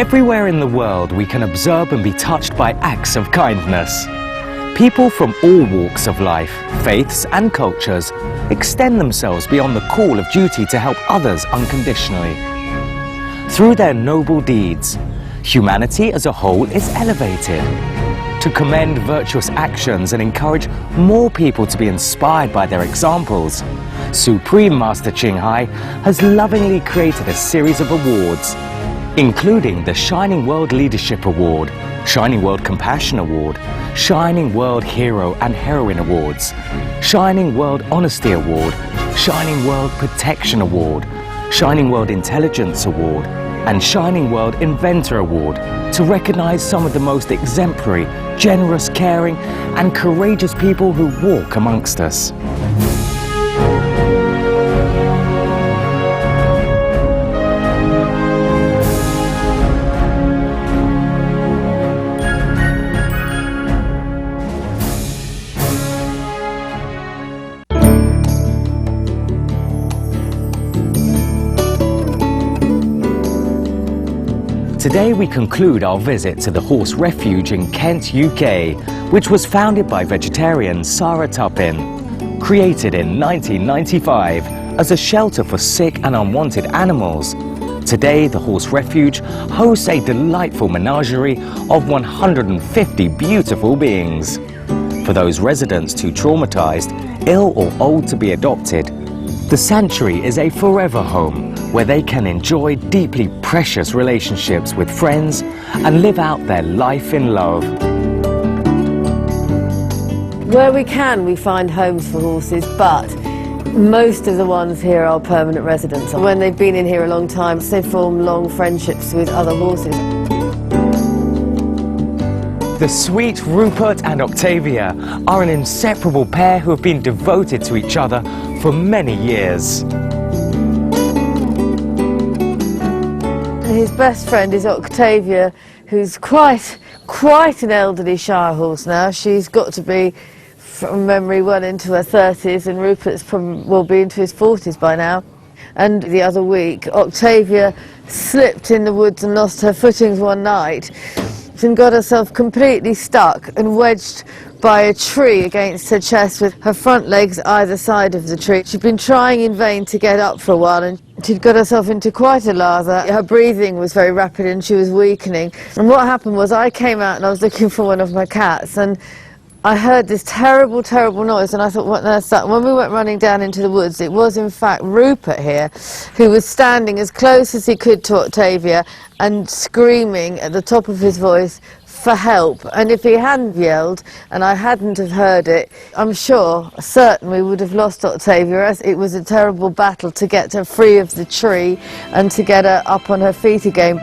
Everywhere in the world we can observe and be touched by acts of kindness. People from all walks of life, faiths and cultures extend themselves beyond the call of duty to help others unconditionally. Through their noble deeds, humanity as a whole is elevated. To commend virtuous actions and encourage more people to be inspired by their examples, Supreme Master Ching Hai has lovingly created a series of awards, including the Shining World Leadership Award, Shining World Compassion Award, Shining World Hero and Heroine Awards, Shining World Honesty Award, Shining World Protection Award, Shining World Intelligence Award, and Shining World Inventor Award to recognize some of the most exemplary, generous, caring, and courageous people who walk amongst us. Today we conclude our visit to the Horse Refuge in Kent, UK, which was founded by vegetarian Sarah Tuppin. Created in 1995 as a shelter for sick and unwanted animals, today the Horse Refuge hosts a delightful menagerie of 150 beautiful beings. For those residents too traumatized, ill or old to be adopted, the sanctuary is a forever home where they can enjoy deeply precious relationships with friends and live out their life in love. Where we can, we find homes for horses, but most of the ones here are permanent residents. When they've been in here a long time, they form long friendships with other horses. The sweet Rupert and Octavia are an inseparable pair who have been devoted to each other for many years. His best friend is Octavia, who's quite an elderly Shire horse now. She's got to be, from memory, well into her 30s, and Rupert's will be into his 40s by now. And the other week, Octavia slipped in the woods and lost her footings one night and got herself completely stuck and wedged by a tree against her chest with her front legs either side of the tree. She'd been trying in vain to get up for a while, and she'd got herself into quite a lather. Her breathing was very rapid and she was weakening. And what happened was I came out and I was looking for one of my cats, and I heard this terrible, terrible noise, and I thought, what on earth's that? When we went running down into the woods, it was in fact Rupert here, who was standing as close as he could to Octavia and screaming at the top of his voice for help. And if he hadn't yelled and I hadn't have heard it, I'm certain we would have lost Octavia, as it was a terrible battle to get her free of the tree and to get her up on her feet again.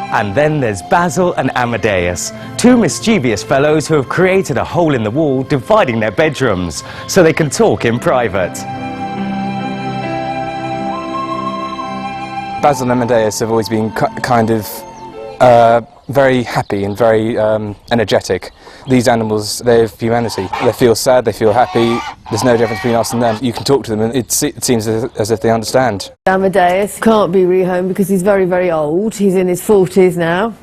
And then there's Basil and Amadeus, two mischievous fellows who have created a hole in the wall dividing their bedrooms so they can talk in private. Basil and Amadeus have always been kind of very happy and very energetic. These animals, they have humanity. They feel sad, they feel happy. There's no difference between us and them. You can talk to them and it seems as if they understand. Amadeus can't be rehomed because he's very, very old. He's in his 40s now,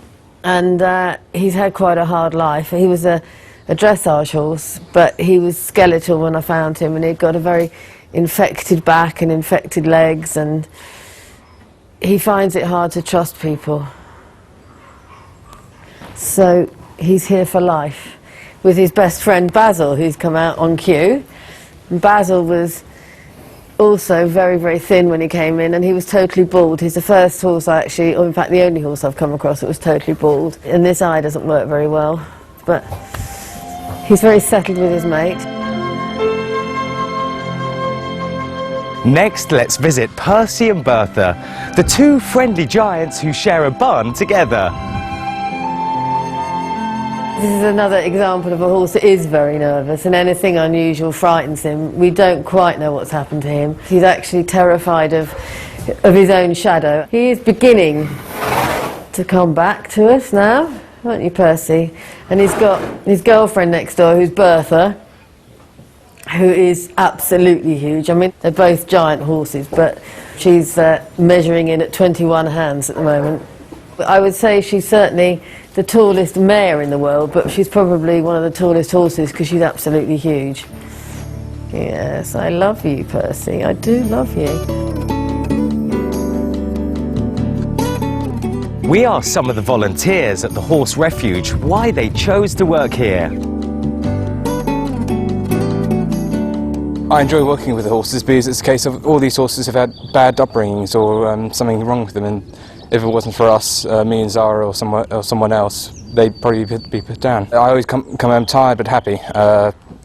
and he's had quite a hard life. He was a dressage horse, but he was skeletal when I found him, and he'd got a very infected back and infected legs, and he finds it hard to trust people. So he's here for life with his best friend Basil, who's come out on cue. And Basil was also very, very thin when he came in, and he was totally bald. He's the first horse or in fact the only horse I've come across that was totally bald. And this eye doesn't work very well, but he's very settled with his mate. Next, let's visit Percy and Bertha, the two friendly giants who share a barn together. This is another example of a horse that is very nervous, and anything unusual frightens him. We don't quite know what's happened to him. He's actually terrified of his own shadow. He is beginning to come back to us now, aren't you, Percy? And he's got his girlfriend next door, who's Bertha. who is absolutely huge. I mean, they're both giant horses, but she's measuring in at 21 hands at the moment. I would say she's certainly the tallest mare in the world, but she's probably one of the tallest horses because she's absolutely huge. Yes, I love you, Percy. I do love you. We asked some of the volunteers at the Horse Refuge why they chose to work here. I enjoy working with the horses because it's a case of all these horses have had bad upbringings or something wrong with them, and if it wasn't for us, me and Zara or someone else, they'd probably be put down. I always come home tired but happy.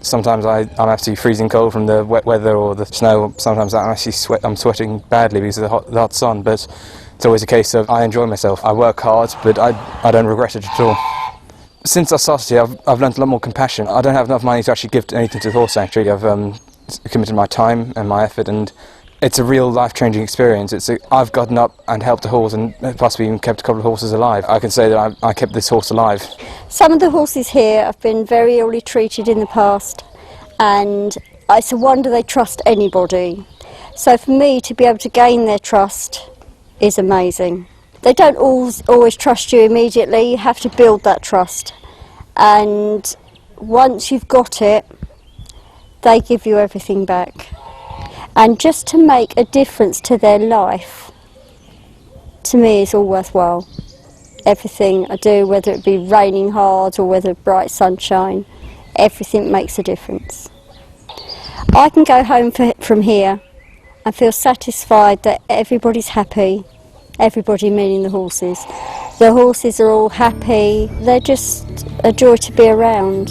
Sometimes I'm absolutely freezing cold from the wet weather or the snow. Sometimes I'm sweating badly because of the hot sun, but it's always a case of I enjoy myself. I work hard, but I don't regret it at all. Since I started here, I've learned a lot more compassion. I don't have enough money to actually give anything to the horse sanctuary. I've committed my time and my effort, and it's a real life-changing experience. I've gotten up and helped a horse and possibly even kept a couple of horses alive. I can say that I kept this horse alive. Some of the horses here have been very illy treated in the past, and it's a wonder they trust anybody. So for me to be able to gain their trust is amazing. They don't always trust you immediately. You have to build that trust, and once you've got it, they give you everything back. And just to make a difference to their life, to me, is all worthwhile. Everything I do, whether it be raining hard or whether bright sunshine, everything makes a difference. I can go home from here and feel satisfied that everybody's happy, everybody meaning the horses. The horses are all happy, they're just a joy to be around.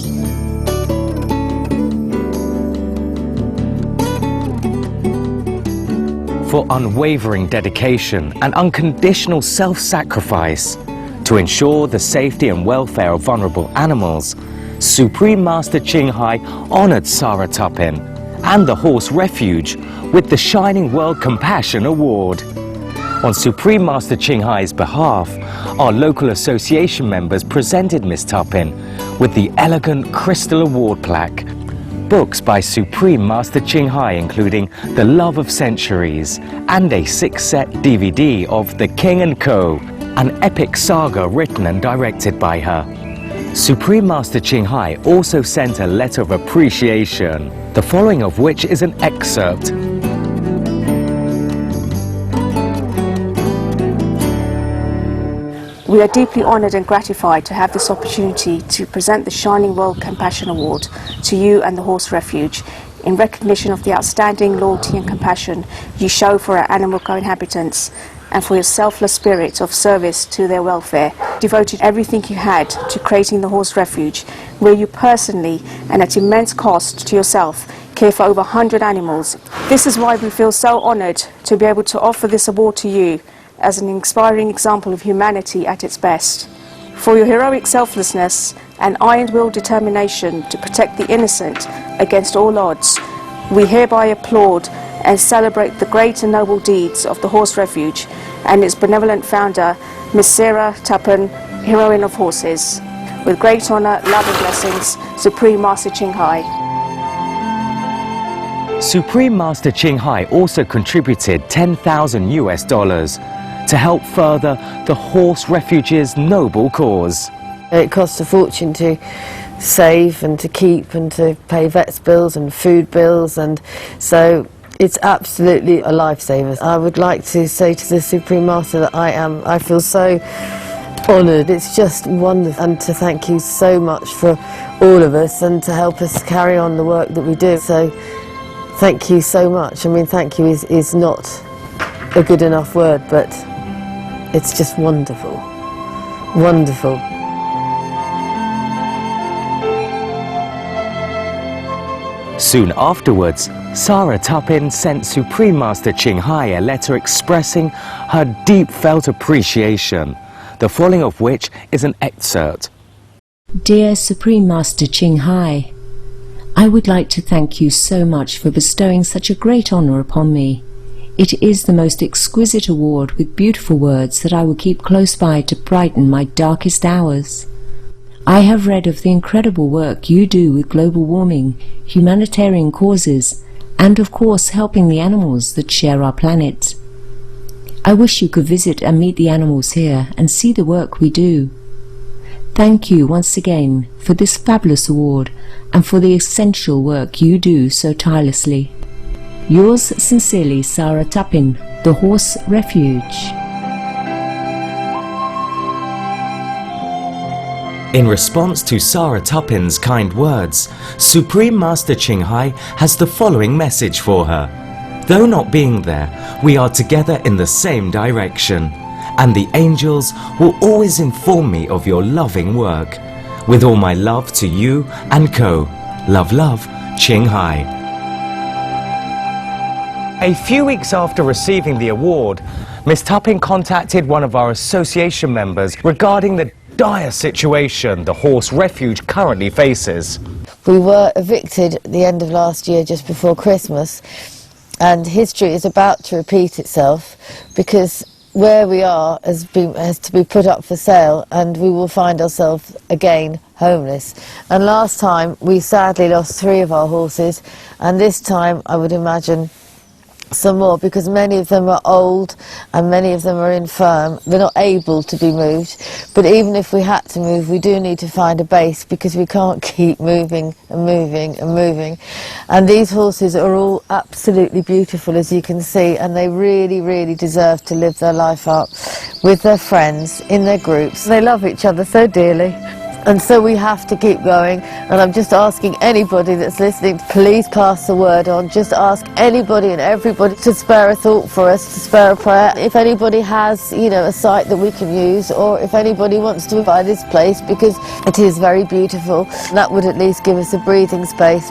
For unwavering dedication and unconditional self-sacrifice to ensure the safety and welfare of vulnerable animals, Supreme Master Ching Hai honoured Sarah Tuppin and the Horse Refuge with the Shining World Compassion Award. On Supreme Master Ching Hai's behalf, our local association members presented Miss Tuppin with the elegant Crystal Award plaque. Books by Supreme Master Ching Hai, including The Love of Centuries and a 6-set DVD of The King and Co., an epic saga written and directed by her. Supreme Master Ching Hai also sent a letter of appreciation, the following of which is an excerpt. We are deeply honoured and gratified to have this opportunity to present the Shining World Compassion Award to you and the Horse Refuge in recognition of the outstanding loyalty and compassion you show for our animal co-inhabitants and for your selfless spirit of service to their welfare. Devoted everything you had to creating the Horse Refuge, where you personally and at immense cost to yourself care for over 100 animals. This is why we feel so honoured to be able to offer this award to you as an inspiring example of humanity at its best. For your heroic selflessness and iron-willed determination to protect the innocent against all odds, we hereby applaud and celebrate the great and noble deeds of the Horse Refuge and its benevolent founder, Miss Sarah Tuppin, heroine of horses. With great honour, love and blessings, Supreme Master Ching Hai. Supreme Master Ching Hai also contributed $10,000 US to help further the Horse Refuge's noble cause. It costs a fortune to save and to keep and to pay vets bills and food bills, and so it's absolutely a lifesaver. I would like to say to the Supreme Master that I feel so honoured. It's just wonderful, and to thank you so much for all of us and to help us carry on the work that we do. So thank you so much. I mean, thank you is not a good enough word, but it's just wonderful. Wonderful. Soon afterwards, Sarah Tuppin sent Supreme Master Ching Hai a letter expressing her deep felt appreciation, the following of which is an excerpt. Dear Supreme Master Ching Hai, I would like to thank you so much for bestowing such a great honour upon me. It is the most exquisite award with beautiful words that I will keep close by to brighten my darkest hours. I have read of the incredible work you do with global warming, humanitarian causes, and of course helping the animals that share our planet. I wish you could visit and meet the animals here and see the work we do. Thank you once again for this fabulous award and for the essential work you do so tirelessly. Yours sincerely, Sarah Tappin, The Horse Refuge. In response to Sarah Tuppin's kind words, Supreme Master Ching Hai has the following message for her. Though not being there, we are together in the same direction, and the angels will always inform me of your loving work. With all my love to you and Co. Love, love, Ching Hai. A few weeks after receiving the award, Ms. Tuppin contacted one of our association members regarding the dire situation the horse refuge currently faces. We were evicted at the end of last year, just before Christmas, and history is about to repeat itself because where we are has to be put up for sale, and we will find ourselves again homeless. And last time we sadly lost 3 of our horses, and this time I would imagine some more, because many of them are old and many of them are infirm. They're not able to be moved, but even if we had to move, we do need to find a base, because we can't keep moving and moving and moving. And these horses are all absolutely beautiful, as you can see, and they really, really deserve to live their life up with their friends, in their groups. They love each other so dearly. And so we have to keep going, and I'm just asking anybody that's listening, please pass the word on. Just ask anybody and everybody to spare a thought for us, to spare a prayer. If anybody has, you know, a site that we can use, or if anybody wants to buy this place, because it is very beautiful, that would at least give us a breathing space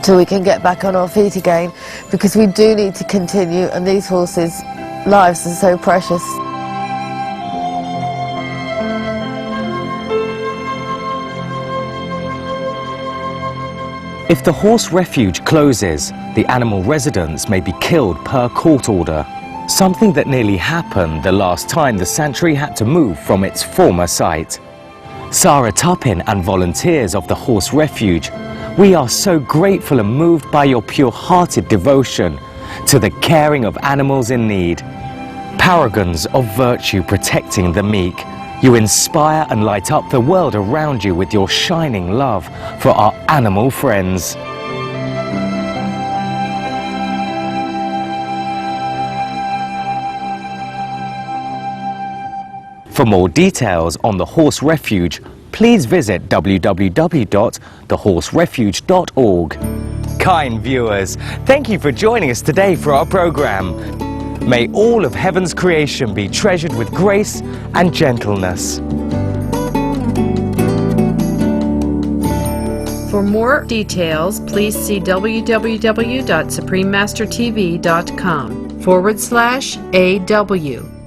till we can get back on our feet again, because we do need to continue, and these horses' lives are so precious. If the horse refuge closes, the animal residents may be killed per court order, something that nearly happened the last time the sanctuary had to move from its former site. Sarah Tuppin and volunteers of the horse refuge, we are so grateful and moved by your pure-hearted devotion to the caring of animals in need. Paragons of virtue protecting the meek, you inspire and light up the world around you with your shining love for our animal friends. For more details on the Horse Refuge, please visit www.thehorserefuge.org. Kind viewers, thank you for joining us today for our program. May all of heaven's creation be treasured with grace and gentleness. For more details, please see www.suprememastertv.com/AW.